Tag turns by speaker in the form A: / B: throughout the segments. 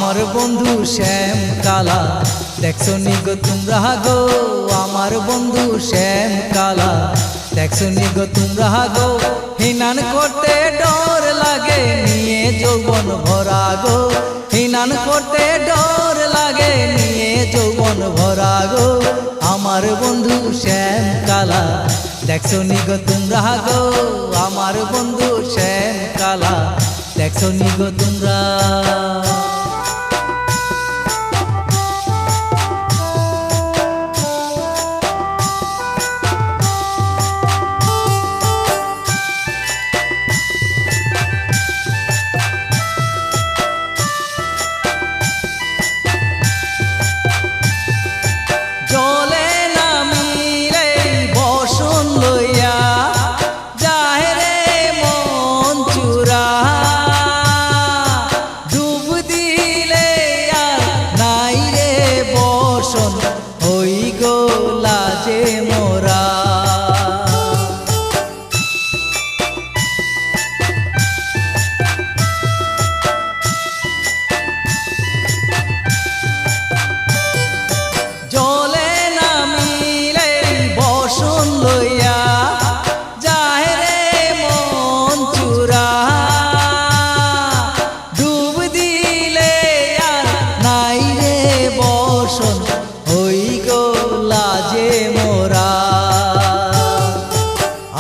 A: আমার বন্ধু শ্যাম কালা দেখছো নি গো তোমরা গো, আমার বন্ধু শ্যাম কালা দেখছো নি গো তোমরা গো। হিনান করতে ডর লাগে নিয়ে যৌবন ভরা গো, হিনান করতে ডর লাগে নিয়ে যৌবন ভরা গো। আমার বন্ধু শ্যাম কালা দেখছো নি গো তোমরা গো, আমার বন্ধু শ্যাম কালা দেখছো নি গো তোমরা।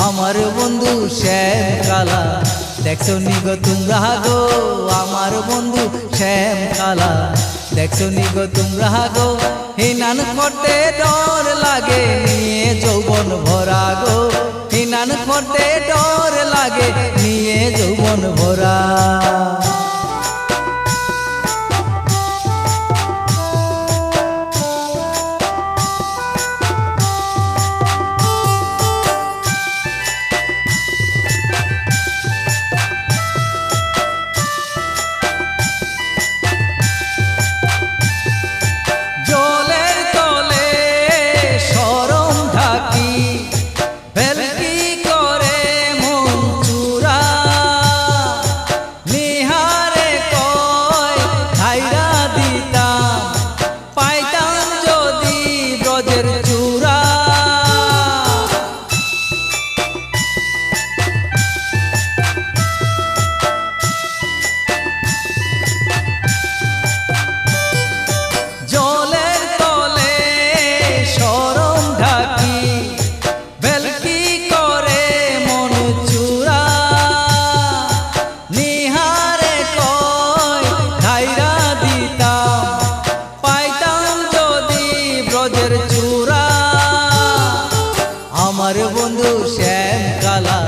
A: আমার বন্ধু শ্যাম কালা দেখছো নি গো তোমরা গো, আমার বন্ধু শ্যাম কালা দেখছো নি গো তোমরা গো। হিনান করতে ডর লাগে নিয়ে যৌবন ভরা গো, হিনান করতে ডর লাগে নিয়ে যৌবন ভরা। আমার বন্ধু শ্যাম কালা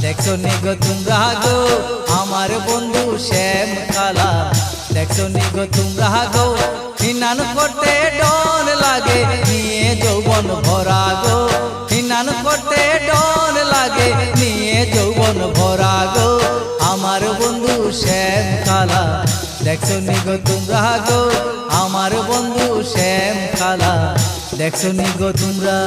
A: দেখছো নি গো তোমরা গো, আমার বন্ধু শ্যাম কালা দেখছো নি গো তোমরা গো। হিনান করতে ডর লাগে নিয়ে যৌবন ভরা গো, হিনান করতে ডর লাগে নিয়ে যৌবন ভরা গো। আমার বন্ধু শ্যাম কালা দেখছো নি গো তোমরা গো, আমার বন্ধু শ্যাম কালা দেখছো নি গো তোমরা।